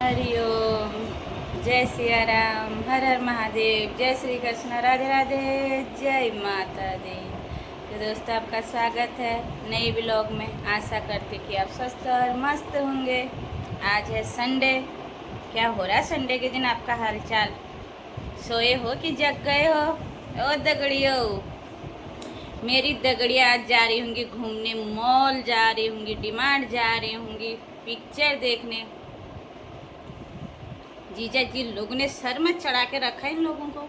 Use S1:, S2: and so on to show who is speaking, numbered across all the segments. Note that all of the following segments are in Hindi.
S1: हरिओम। जय सिया राम, हर हर महादेव, जय श्री कृष्ण, राधे राधे, जय माता दी। तो दोस्तों, आपका स्वागत है नए ब्लॉग में। आशा करते कि आप स्वस्थ और मस्त होंगे। आज है संडे। क्या हो रहा है संडे के दिन आपका हालचाल? सोए हो कि जग गए हो? ओ दगड़ियो, मेरी दगड़िया आज जा रही होंगी घूमने, मॉल जा रही होंगी, डिमांड जा रही होंगी, पिक्चर देखने। जीजा जी लोगों ने सर में चढ़ा के रखा है इन लोगों को।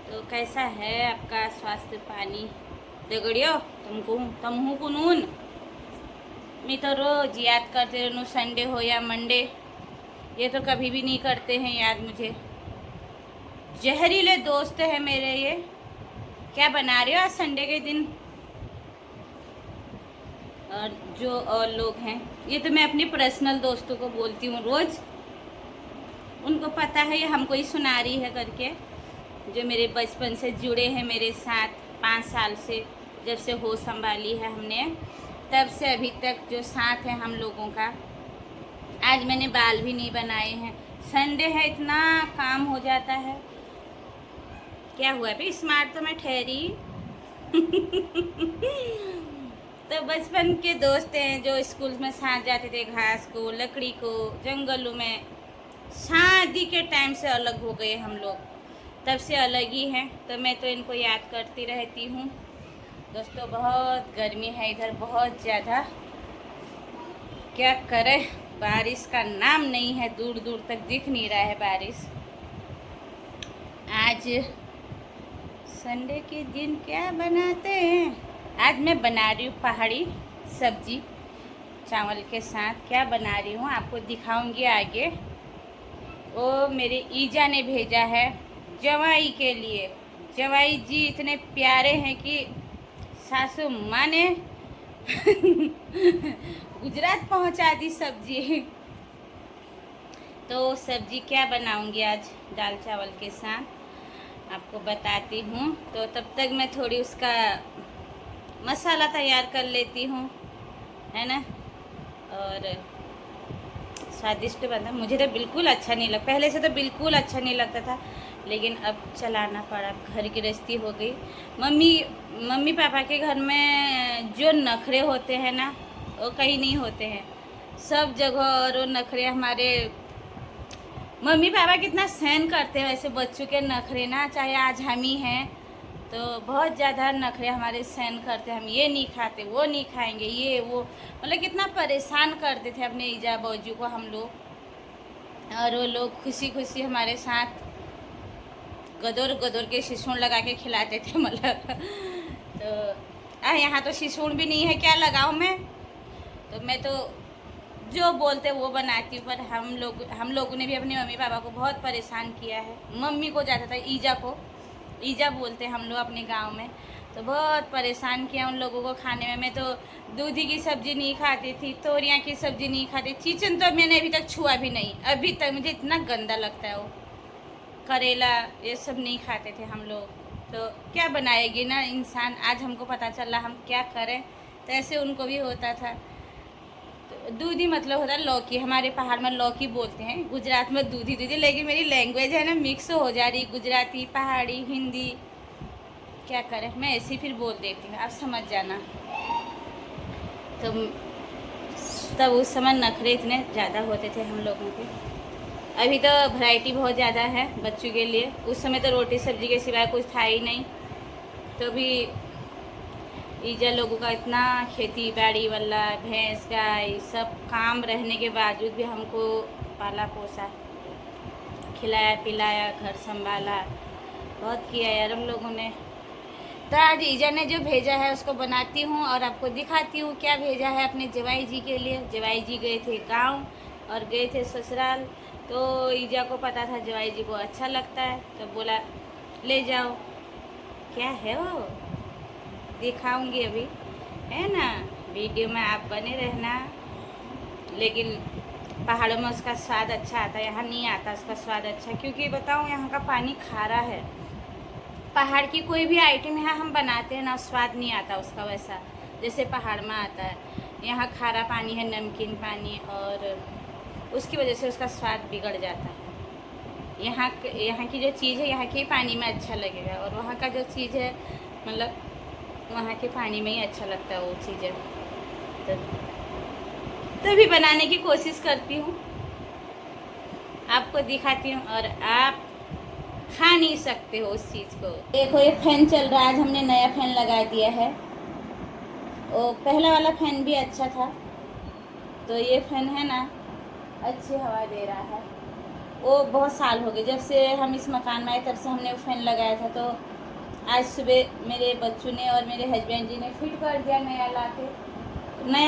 S1: तो कैसा है आपका स्वास्थ्य पानी दगड़ियो? तुमहू को नून मैं तो रोज याद करते रहूँ, संडे हो या मंडे। ये तो कभी भी नहीं करते हैं याद मुझे। जहरीले दोस्त है मेरे ये। क्या बना रहे हो आज संडे के दिन? और जो और लोग हैं, ये तो मैं अपनी पर्सनल दोस्तों को बोलती हूँ रोज़। उनको पता है ये हमको ही सुना रही है करके। जो मेरे बचपन से जुड़े हैं मेरे साथ, 5 साल से जब से होश संभाली है हमने, तब से अभी तक जो साथ है हम लोगों का। आज मैंने बाल भी नहीं बनाए हैं। संडे है, इतना काम हो जाता है। क्या हुआ भाई, स्मार्ट तो मैं ठहरी। तो बचपन के दोस्त हैं जो स्कूल में साथ जाते थे, घास को, लकड़ी को, जंगलों में। शादी के टाइम से अलग हो गए हम लोग, तब से अलग ही हैं। तो मैं तो इनको याद करती रहती हूँ। दोस्तों, बहुत गर्मी है इधर, बहुत ज़्यादा। क्या करें, बारिश का नाम नहीं है, दूर दूर तक दिख नहीं रहा है बारिश। आज संडे के दिन क्या बनाते हैं? आज मैं बना रही हूँ पहाड़ी सब्जी चावल के साथ। क्या बना रही हूँ आपको दिखाऊंगी आगे। वो मेरे ईजा ने भेजा है जवाई के लिए। जवाई जी इतने प्यारे हैं कि सासू माँ ने गुजरात पहुंचा दी सब्जी। तो सब्जी क्या बनाऊंगी आज दाल चावल के साथ आपको बताती हूँ। तो तब तक मैं थोड़ी उसका मसाला तैयार कर लेती हूँ, है ना। और स्वादिष्ट बना। मुझे तो बिल्कुल अच्छा नहीं लगा, पहले से तो बिल्कुल अच्छा नहीं लगता था, लेकिन अब चलाना पड़ा। घर गृहस्थी हो गई। मम्मी पापा के घर में जो नखरे होते हैं ना, वो कहीं नहीं होते हैं सब जगह। और वो नखरे हमारे मम्मी पापा कितना सहन करते हैं वैसे बच्चों के नखरे ना, चाहे आज हम ही हैं तो बहुत ज़्यादा नखरे हमारे सहन करते हैं। हम ये नहीं खाते, वो नहीं खाएंगे, ये वो, मतलब कितना परेशान करते थे अपने ईजा बाजू को हम लोग। और वो लोग खुशी खुशी हमारे साथ गदर गदर के शिशुण लगा के खिलाते थे, मतलब। तो यहाँ तो शिशुण भी नहीं है, क्या लगाऊँ मैं? तो मैं तो जो बोलते वो बनाती हूँ। पर हम लोगों ने भी अपने मम्मी पापा को बहुत परेशान किया है। मम्मी को ज़्यादा था, ईजा को ईजा बोलते हैं हम लोग अपने गांव में। तो बहुत परेशान किया उन लोगों को खाने में। मैं तो दूधी की सब्ज़ी नहीं खाती थी, तोरियाँ की सब्ज़ी नहीं खाती, चिकन तो मैंने अभी तक छुआ भी नहीं, अभी तक मुझे इतना गंदा लगता है वो। करेला ये सब नहीं खाते थे हम लोग। तो क्या बनाएगी ना इंसान। आज हमको पता चला हम क्या करें, तो ऐसे उनको भी होता था। तो दूधी मतलब होता है लौकी, हमारे पहाड़ में लौकी बोलते हैं, गुजरात में दूधी दूधी। लेकिन मेरी लैंग्वेज है ना मिक्स हो जा रही, गुजराती, पहाड़ी, हिंदी। क्या करें, मैं ऐसे फिर बोल देती हूँ, आप समझ जाना। तो तब उस समय नखरे इतने ज़्यादा होते थे हम लोगों के। अभी तो वैरायटी बहुत ज़्यादा है बच्चों के लिए। उस समय तो रोटी सब्जी के सिवाय कुछ था ही नहीं। तो भी ईजा लोगों का इतना खेती बाड़ी वाला, भैंस गाय सब काम रहने के बावजूद भी हमको पाला पोसा, खिलाया पिलाया, घर संभाला, बहुत किया यार हम लोगों ने। तो आज ईजा ने जो भेजा है उसको बनाती हूँ और आपको दिखाती हूँ क्या भेजा है अपने जवाई जी के लिए। जवाई जी गए थे गांव और गए थे ससुराल। तो ईजा को पता था जवाई जी को अच्छा लगता है, तो बोला ले जाओ। क्या है वो दिखाऊंगी अभी, है ना। वीडियो में आप बने रहना। लेकिन पहाड़ों में उसका स्वाद अच्छा आता है, यहाँ नहीं आता उसका स्वाद अच्छा। क्योंकि बताऊँ, यहाँ का पानी खारा है। पहाड़ की कोई भी आइटम यहाँ हम बनाते हैं ना, स्वाद नहीं आता उसका वैसा जैसे पहाड़ में आता है। यहाँ खारा पानी है, नमकीन पानी और उसकी वजह से उसका स्वाद बिगड़ जाता है। यहाँ की जो चीज़ है यहाँ के पानी में अच्छा लगेगा, और वहाँ का जो चीज़ है मतलब वहाँ के पानी में ही अच्छा लगता है वो चीज़ें। तभी बनाने की कोशिश करती हूँ, आपको दिखाती हूँ, और आप खा नहीं सकते हो उस चीज़ को। देखो ये फैन चल रहा है, आज हमने नया फैन लगा दिया है। वो पहला वाला फैन भी अच्छा था, तो ये फैन है ना अच्छी हवा दे रहा है। वो बहुत साल हो गए जब से हम इस मकान में आए, तब से हमने वो फ़ैन लगाया था। तो आज सुबह मेरे बच्चों ने और मेरे हस्बैंड जी ने फिट कर दिया नया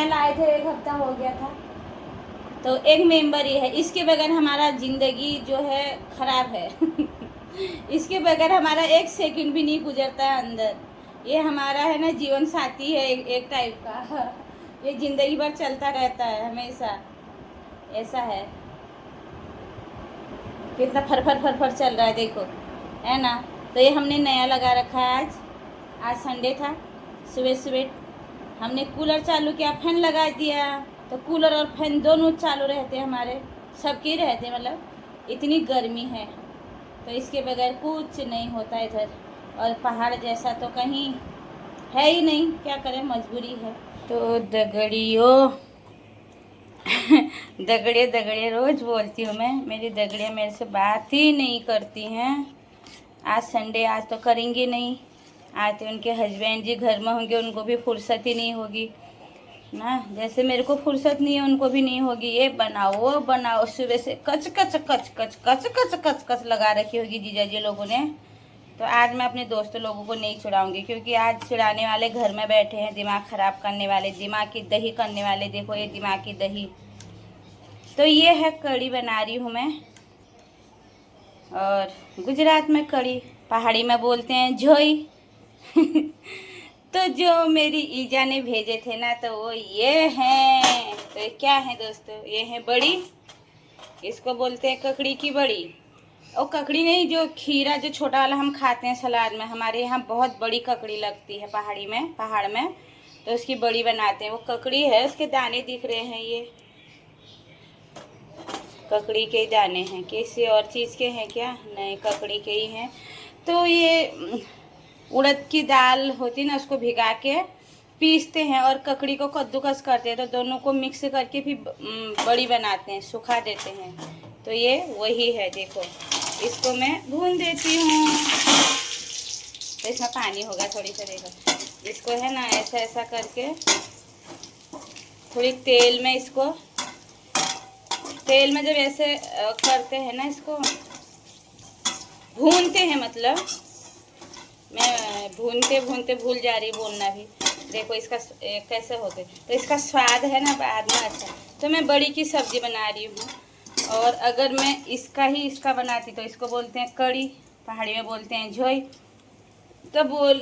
S1: लाए थे, 1 हफ्ता हो गया था। तो एक मेंबर ये है, इसके बगैर हमारा ज़िंदगी जो है ख़राब है इसके बगैर हमारा 1 सेकंड भी नहीं गुजरता है अंदर। ये हमारा है ना जीवन साथी है एक टाइप का ये ज़िंदगी भर चलता रहता है हमेशा, ऐसा है। कितना फर चल रहा है देखो, है ना। तो ये हमने नया लगा रखा है। आज संडे था, सुबह सुबह हमने कूलर चालू किया, फैन लगा दिया। तो कूलर और फैन दोनों चालू रहते हैं, हमारे सबके रहते हैं, मतलब इतनी गर्मी है तो इसके बगैर कुछ नहीं होता इधर। और पहाड़ जैसा तो कहीं है ही नहीं, क्या करें, मजबूरी है। तो दगड़ियों दगड़िया रोज़ बोलती हूँ मैं, मेरी दगड़िया मेरे से बात ही नहीं करती हैं। आज संडे, आज तो करेंगी नहीं। आज तो उनके हस्बैंड जी घर में होंगे, उनको भी फुर्सत ही नहीं होगी ना। जैसे मेरे को फुर्सत नहीं है, उनको भी नहीं होगी। ये बनाओ वो बनाओ, सुबह से कच कच कच कच कच कच कच कच लगा रखी होगी जीजा जी लोगों ने। तो आज मैं अपने दोस्तों लोगों को नहीं चिढ़ाऊंगी, क्योंकि आज चिढ़ाने वाले घर में बैठे हैं, दिमाग ख़राब करने वाले, दिमाग की दही करने वाले। देखो ये दिमाग की दही। तो ये है कड़ी बना रही हूँ मैं, और गुजरात में कड़ी, पहाड़ी में बोलते हैं झोई तो जो मेरी ईजा ने भेजे थे ना, तो वो ये हैं। तो ये क्या है दोस्तों, ये है बड़ी, इसको बोलते हैं ककड़ी की बड़ी। और ककड़ी नहीं, जो खीरा जो छोटा वाला हम खाते हैं सलाद में, हमारे यहाँ बहुत बड़ी ककड़ी लगती है पहाड़ी में, पहाड़ में, तो उसकी बड़ी बनाते हैं। वो ककड़ी है, उसके दाने दिख रहे हैं, ये ककड़ी के दाने हैं। किसी और चीज़ के हैं क्या? नहीं, ककड़ी के ही हैं। तो ये उड़द की दाल होती ना, उसको भिगा के पीसते हैं और ककड़ी को कद्दूकस करते हैं, तो दोनों को मिक्स करके फिर बड़ी बनाते हैं, सुखा देते हैं। तो ये वही है। देखो इसको मैं भून देती हूँ, तो इसमें पानी होगा थोड़ी सा। देखो इसको है ना ऐसा ऐसा करके थोड़ी तेल में, इसको तेल में जब ऐसे करते हैं ना, इसको भूनते हैं, मतलब मैं भूनते भूनते भूल जा रही बोलना भी। देखो इसका कैसे होते, तो इसका स्वाद है ना बाद में अच्छा। तो मैं बड़ी की सब्ज़ी बना रही हूँ, और अगर मैं इसका बनाती तो इसको बोलते हैं कड़ी, पहाड़ी में बोलते हैं झोई। तो बोल,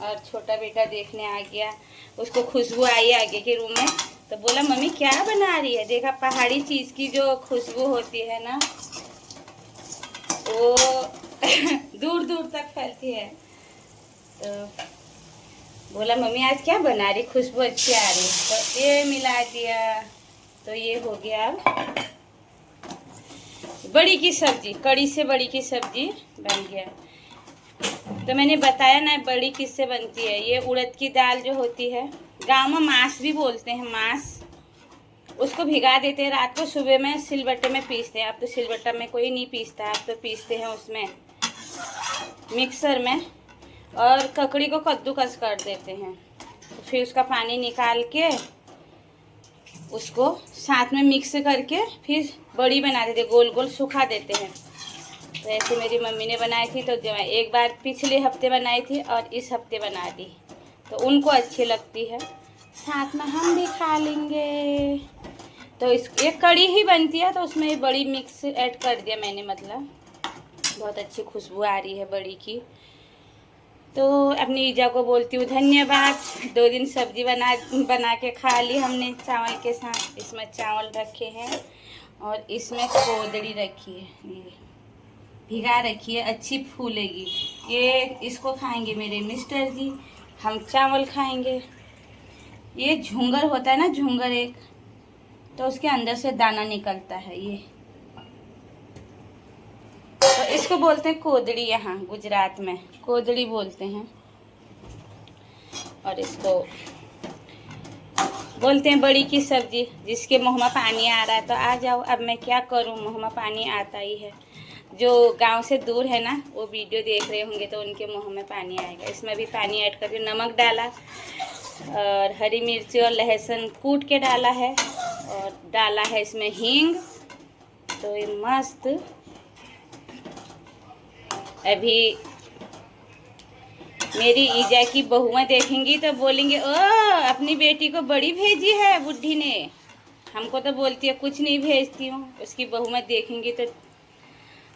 S1: और छोटा बेटा देखने आ गया, उसको खुशबू आई आगे के रूम में, तो बोला मम्मी क्या बना रही है। देखा पहाड़ी चीज़ की जो खुशबू होती है ना, वो दूर दूर तक फैलती है। तो बोला मम्मी आज क्या बना रही, खुशबू अच्छी आ रही। तो ये मिला दिया, तो ये हो गया अब बड़ी की सब्जी, कड़ी से बड़ी की सब्जी बन गया। तो मैंने बताया ना बड़ी किससे बनती है। ये उड़द की दाल जो होती है, गांव में मांस भी बोलते हैं, मांस, उसको भिगा देते हैं रात को, सुबह में सिलबट्टे में पीसते हैं। अब तो सिलबट्टा में कोई नहीं पीसता, अब तो पीसते हैं उसमें मिक्सर में, और ककड़ी को कद्दूकस कर देते हैं। तो फिर उसका पानी निकाल के उसको साथ में मिक्स करके फिर बड़ी बना देते, गोल गोल सुखा देते हैं। तो ऐसे मेरी मम्मी ने बनाई थी, तो जो मैं एक बार पिछले हफ्ते बनाई थी और इस हफ्ते बना दी, तो उनको अच्छी लगती है, साथ में हम भी खा लेंगे। तो ये कड़ी ही बनती है, तो उसमें बड़ी मिक्स ऐड कर दिया मैंने, मतलब बहुत अच्छी खुशबू आ रही है बड़ी की। तो अपनी ईजा को बोलती हूँ धन्यवाद, 2 दिन सब्जी बना के खा ली हमने चावल के साथ। इसमें चावल रखे हैं और इसमें कोदड़ी रखी है, ये भिगा रखी है, अच्छी फूलेगी। ये इसको खाएंगे मेरे मिस्टर जी, हम चावल खाएंगे। ये झुंगर होता है ना, झुंगर एक, तो उसके अंदर से दाना निकलता है ये। तो इसको बोलते हैं कोदड़ी, यहाँ गुजरात में कोदड़ी बोलते हैं। और इसको बोलते हैं बड़ी की सब्जी। जिसके मुँह में पानी आ रहा है तो आ जाओ, अब मैं क्या करूँ, मुँह में पानी आता ही है। जो गांव से दूर है ना, वो वीडियो देख रहे होंगे तो उनके मुँह में पानी आएगा। इसमें भी पानी ऐड करके नमक डाला और हरी मिर्ची और लहसुन कूट के डाला है, और डाला है इसमें हींग। तो ये मस्त अभी मेरी ईजा की बहुएं देखेंगी तो बोलेंगे ओ अपनी बेटी को बड़ी भेजी है बुढ़ी ने। हमको तो बोलती है कुछ नहीं भेजती हूँ, उसकी बहुएं देखेंगी तो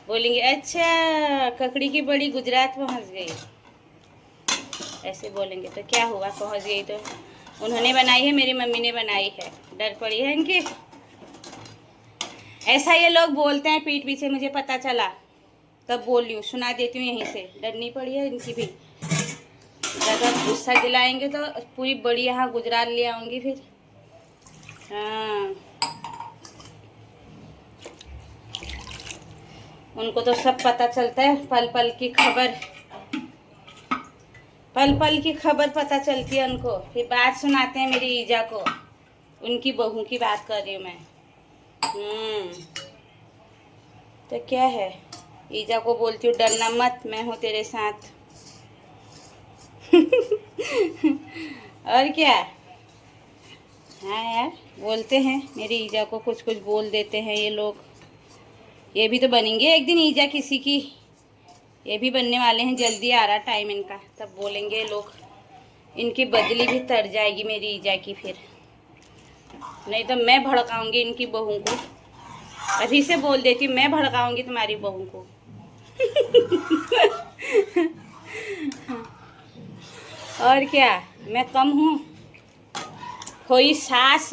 S1: बोलेंगे अच्छा ककड़ी की बड़ी गुजरात पहुँच गई, ऐसे बोलेंगे। तो क्या हुआ, पहुँच गई तो उन्होंने बनाई है, मेरी मम्मी ने बनाई है, डर पड़ी है इनकी। ऐसा ये लोग बोलते हैं पीठ पीछे, मुझे पता चला तब बोल रही हूँ, सुना देती हूँ यहीं से। डर नहीं पड़ी है इनकी भी, ज़्यादा गुस्सा दिलाएंगे तो पूरी बड़ी यहाँ गुजरात ले आऊँगी फिर। हाँ, उनको तो सब पता चलता है, पल पल की खबर, पल पल की खबर पता चलती है उनको। फिर बात सुनाते हैं मेरी ईजा को, उनकी बहू की बात कर रही हूँ मैं। तो क्या है, ईजा को बोलती हूँ डरना मत, मैं हूँ तेरे साथ। और क्या। हाँ यार, बोलते हैं मेरी ईजा को, कुछ कुछ बोल देते हैं ये लोग। ये भी तो बनेंगे एक दिन ईजा किसी की, ये भी बनने वाले हैं, जल्दी आ रहा टाइम इनका, तब बोलेंगे लोग। इनकी बदली भी तर जाएगी मेरी ईजा की फिर, नहीं तो मैं भड़काऊंगी इनकी बहू को। अभी से बोल देती हूँ, मैं भड़काऊंगी तुम्हारी बहू को। और क्या, मैं कम हूँ, खोई सास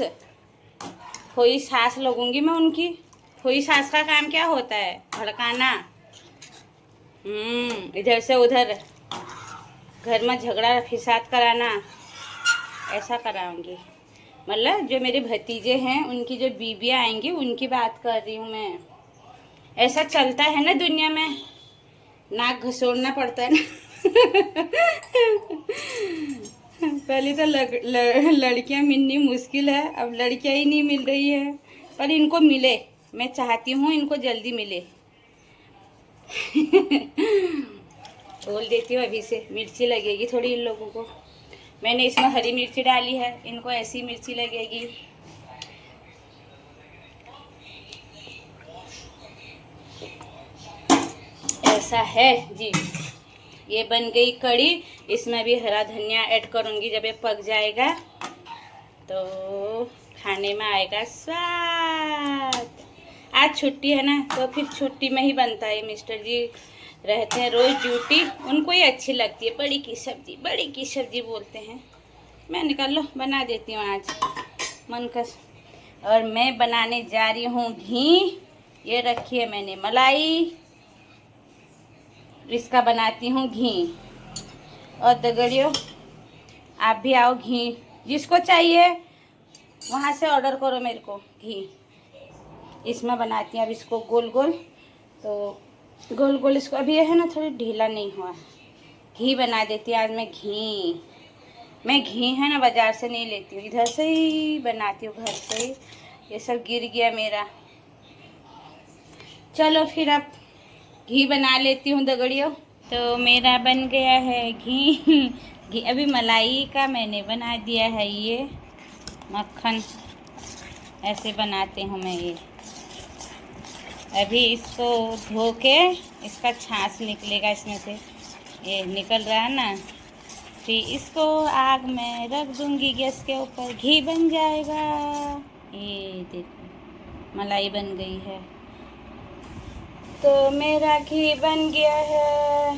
S1: लगूंगी मैं उनकी। खोई सास का काम क्या होता है, भड़काना। इधर से उधर घर में झगड़ा फिसाद कराना, ऐसा कराऊंगी। मतलब जो मेरे भतीजे हैं उनकी जो बीबियाँ आएंगी उनकी बात कर रही हूँ मैं। ऐसा चलता है ना दुनिया में, नाक घसोड़ना पड़ता है ना। पहले तो लड़कियां मिलनी मुश्किल है, अब लड़कियां ही नहीं मिल रही है, पर इनको मिले, मैं चाहती हूँ इनको जल्दी मिले। बोल देती हूँ अभी से, मिर्ची लगेगी थोड़ी इन लोगों को। मैंने इसमें हरी मिर्ची डाली है, इनको ऐसी मिर्ची लगेगी। ऐसा है जी। ये बन गई कड़ी, इसमें भी हरा धनिया ऐड करूँगी जब ये पक जाएगा तो खाने में आएगा स्वाद। आज छुट्टी है ना, तो फिर छुट्टी में ही बनता है। मिस्टर जी रहते हैं रोज़ ड्यूटी, उनको ही अच्छी लगती है बड़ी की सब्जी बोलते हैं। मैं निकाल लो, बना देती हूँ आज मन का। और मैं बनाने जा रही हूँ घी। ये रखी है मैंने मलाई, इसका बनाती हूँ घी। और दगड़ियों आप भी आओ, घी जिसको चाहिए वहाँ से ऑर्डर करो मेरे को घी। इसमें बनाती हूँ अब इसको गोल गोल, तो गोल गोल इसको, अभी ये है ना थोड़ी ढीला नहीं हुआ, घी बना देती हूँ आज मैं घी है ना बाज़ार से नहीं लेती हूँ, इधर से ही बनाती हूँ, घर से ही। ये सब गिर गया मेरा। चलो फिर अब घी बना लेती हूँ दगड़ियों। तो मेरा बन गया है घी अभी मलाई का मैंने बना दिया है। ये मक्खन ऐसे बनाते हूँ मैं। ये अभी इसको धो के इसका छाछ निकलेगा इसमें से, ये निकल रहा है ना, फिर इसको आग में रख दूँगी गैस के ऊपर, घी बन जाएगा। ये देखो मलाई बन गई है। तो मेरा घी बन गया है,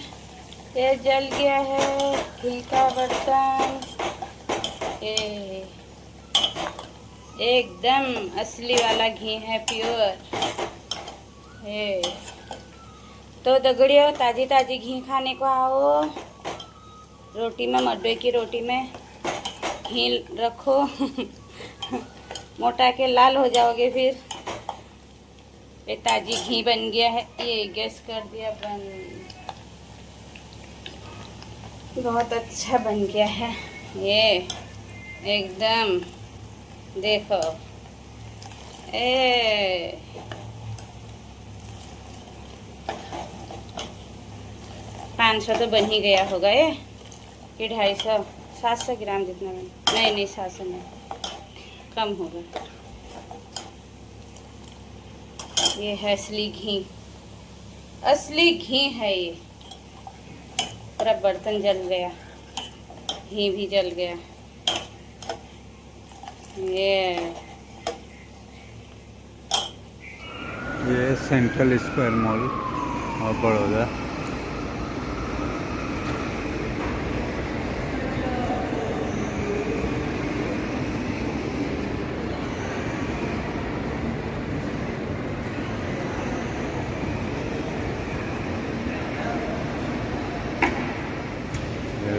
S1: ये जल गया है घी का बर्तन। ये एकदम असली वाला घी है, प्योर है। तो दगड़ियों ताज़ी ताज़ी घी खाने को आओ। रोटी में, मडवे की रोटी में घी रखो। मोटा के लाल हो जाओगे फिर। ये ताजी घी बन गया है, ये गैस कर दिया बंद। बहुत अच्छा बन गया है ये एकदम, देखो ए 500 तो बन ही गया होगा ये, कि 250, 700 ग्राम जितना बन, नहीं 700 नहीं, कम होगा। ये है असली घी, असली घी है ये। पूरा बर्तन जल गया, घी भी जल गया।
S2: ये सेंट्रल स्क्वायर मॉल और बड़ौदा।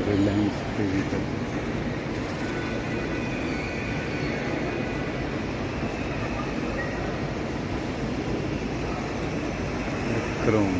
S2: रिलायंस डिजिटल, क्रोम,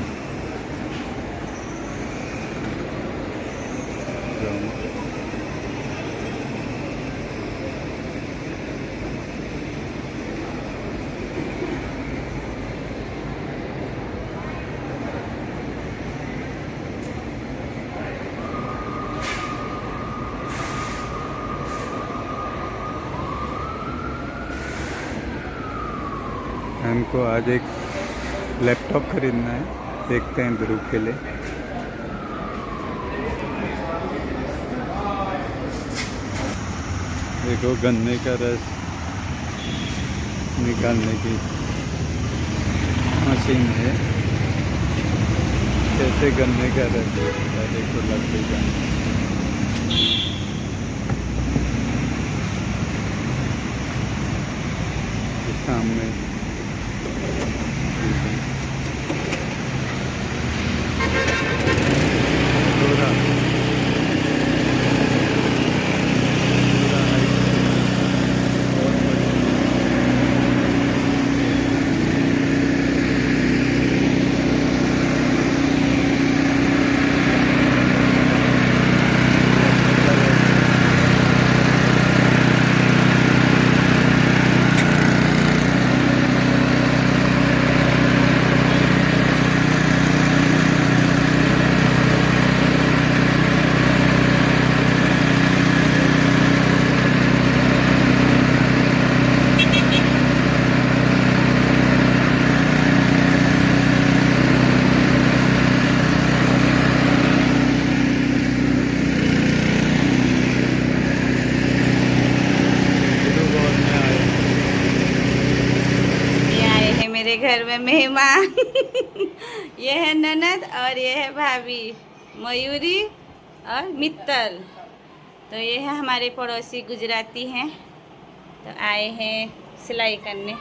S2: हमको आज एक लैपटॉप खरीदना है, देखते हैं ध्रुव के लिए। देखो गन्ने का रस निकालने की मशीन है, कैसे गन्ने का रस देखो लगेगा। सामने
S1: मेरे घर में मेहमान ये है ननद और ये है भाभी मयूरी और मित्तल। तो ये है हमारे पड़ोसी गुजराती हैं, तो आए हैं सिलाई करने,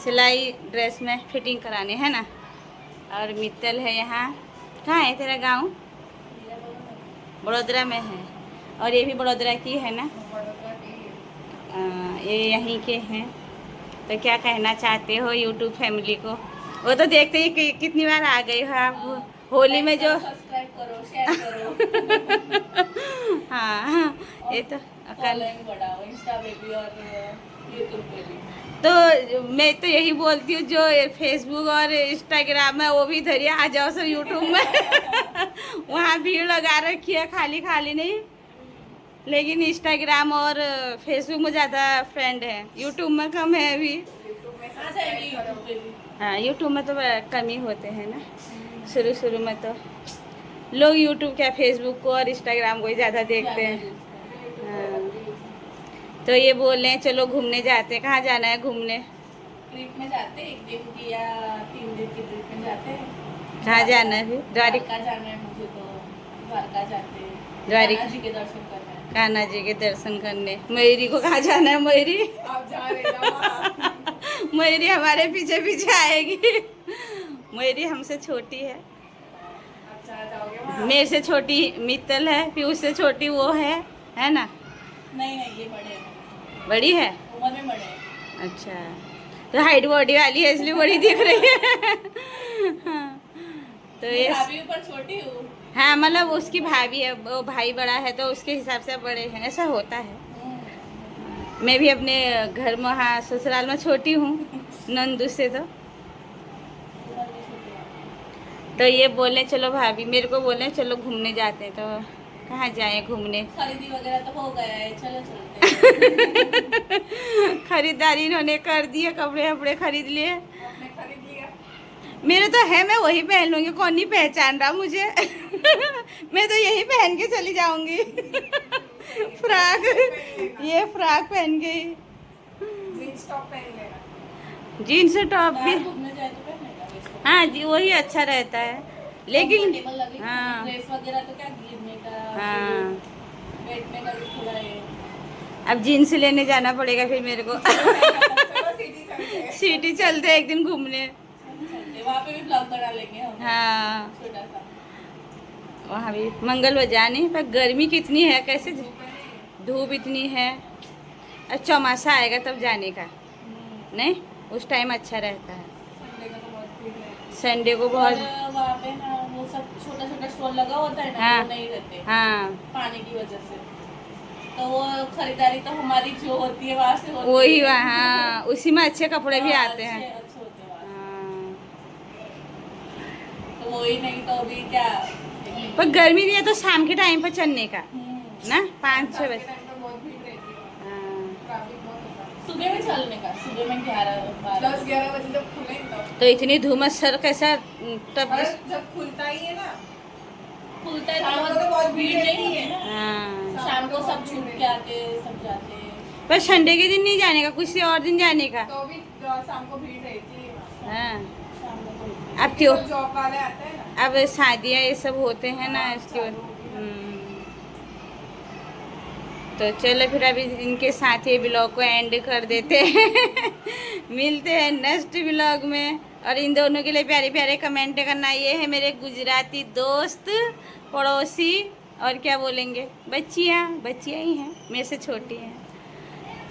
S1: सिलाई ड्रेस में फिटिंग कराने, है ना। और मित्तल है यहाँ, कहाँ है तेरा गांव? बड़ोदरा में है, और ये भी बड़ोदरा की है ना। ये यहीं के हैं। तो क्या कहना चाहते हो यूट्यूब फैमिली को? वो तो देखते ही कितनी बार आ गई हो आप होली में जो
S3: सब्सक्राइब करो, शेयर करो।
S1: हाँ ये तो
S3: फॉलोइंग बढ़ाओ इंस्टा पे भी और यूट्यूब पे भी।
S1: तो मैं तो यही बोलती हूँ, जो फेसबुक और इंस्टाग्राम है वो भी धरिए आ जाओ सब यूट्यूब में। वहाँ भीड़ लगा रखी है, खाली खाली नहीं, लेकिन इंस्टाग्राम और फेसबुक में ज़्यादा फ्रेंड है, यूट्यूब में कम है अभी। हाँ यूट्यूब में तो कम ही होते हैं ना, शुरू में तो लोग यूट्यूब क्या फेसबुक को और इंस्टाग्राम को ही ज़्यादा देखते हैं। हाँ तो ये बोल रहे हैं चलो घूमने जाते हैं। कहाँ जाना है घूमने?
S3: ट्रिप में जाते हैं, 1 दिन की या 3 दिन की ट्रिप में जाते हैं।
S1: कहाँ जाना है? फिर
S3: द्वारका जाना है मुझे, तो द्वारका जाते हैं,
S1: द्वारका
S3: जी के दर्शन करना है।
S1: कान्हा जी के दर्शन करने। मयूरी को कहाँ जाना है? मयूरी
S3: आप जा रहे हो?
S1: मयूरी हमारे पीछे पीछे आएगी। मयूरी हमसे छोटी है,
S3: अच्छा जाओगे वहाँ?
S1: मेरे से छोटी मित्तल है, फिर उससे छोटी वो है ना।
S3: नहीं ये बड़े हैं,
S1: बड़ी है,
S3: उम्र में बड़े हैं।
S1: अच्छा, तो हाइट बॉडी वाली है इसलिए बड़ी दिख रही है। हाँ, तो ये
S3: भाभी ऊपर छोटी हूँ।
S1: हाँ, मतलब उसकी भाभी है, वो भाई बड़ा है तो उसके हिसाब से बड़े हैं, ऐसा होता है। मैं भी अपने घर में, हाँ, ससुराल में छोटी हूँ नंदू से। तो ये बोले चलो भाभी, मेरे को बोले चलो घूमने जाते हैं, तो कहाँ जाए घूमने।
S3: खरीदी वगैरह तो हो गया है, चलो चलते हैं।
S1: खरीदारी इन्होंने कर दी है, कपड़े वपड़े खरीद लिए।
S3: आपने खरीद लिया?
S1: मेरे तो है, मैं वही पहन लूंगी, कौन नहीं पहचान रहा मुझे। मैं तो यही पहन के चली जाऊंगी। फ्रॉक, ये फ्रॉक पहन के,
S3: जींस टॉप पहन लेना।
S1: जीन्स टॉप भी,
S3: बाहर घूमने जाए तो पहनेगा वैसे।
S1: हाँ जी, वही अच्छा रहता है, लेकिन
S3: Comfortable लगेगा।
S1: हाँ
S3: ड्रेस वगैरह तो क्या गिरने का,
S1: हाँ,
S3: बैठने का भी थोड़ा है।
S1: अब जीन्स लेने जाना पड़ेगा फिर मेरे को।
S3: चलो सिटी चलते हैं।
S1: सिटी चलते हैं एक दिन घूमने।
S3: वहाँ पे भी ब्लॉग बना लेंगे हम,
S1: हाँ,
S3: छोटा सा।
S1: वहाँ भी मंगल बजाने, पर गर्मी कितनी है, कैसे धूप इतनी है। अब चौमासा आएगा तब जाने का, नहीं उस टाइम अच्छा रहता है।
S3: संडे का तो बहुत भीड़ है।
S1: संडे को
S3: और
S1: बहुत,
S3: वहाँ पे ना वो सब छोटा छोटा स्टॉल लगा होता है ना,
S1: हाँ,
S3: वो नहीं रहते
S1: हाँ,
S3: पानी की वजह से। तो वो खरीदारी तो हमारी जो होती है वहाँ से होती
S1: वही
S3: है।
S1: वहाँ, उसी में अच्छे कपड़े भी
S3: हाँ,
S1: आते हैं।
S3: अच्छे होते हैं वहाँ
S1: हाँ,
S3: से। तो वही नहीं तो अभी क्या।
S1: पर गर्मी नहीं है तो शाम के टाइम पर चलने का ना, 5-6
S3: शाम के
S1: बजे।
S3: टाइम पे बहुत भीड़ रहती है,
S1: हाँ,
S3: ट्रैफिक बहुत होता है। सुबह में चलने का, सुबह में 10-11 बजे जब खुले तब।
S1: तो इतनी धूमस सर कैसा, तब
S3: और जब खुलता ही है ना, खुलता है
S4: शाम को
S3: तो
S4: तो
S3: बहुत भीड़ नहीं है ना।
S1: हाँ,
S3: शाम को सब छूट के आते हैं, सब जाते हैं।
S1: पर संडे के दिन नहीं जाने का, किसी और दिन जाने का।
S3: तो भी शाम को भीड़ रहती है वहाँ।
S1: हाँ,
S3: शाम को तो होती है।
S1: अब क्यों,
S3: सब जॉब वाले आते हैं ना।
S1: अब शादियाँ ये सब होते हैं ना, इसकी वजह। तो चलो फिर अभी इनके साथ ये ब्लॉग को एंड कर देते हैं। मिलते हैं नेक्स्ट ब्लॉग में। और इन दोनों के लिए प्यारे प्यारे कमेंट करना। ये है मेरे गुजराती दोस्त, पड़ोसी, और क्या बोलेंगे, बच्चियाँ ही हैं, मेरे से छोटी हैं।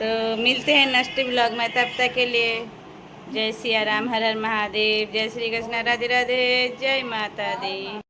S1: तो मिलते हैं नेक्स्ट ब्लॉग में, तब तक के लिए जय सिया राम, हर हर महादेव, जय श्री कृष्ण, राधे राधे, जय माता दी।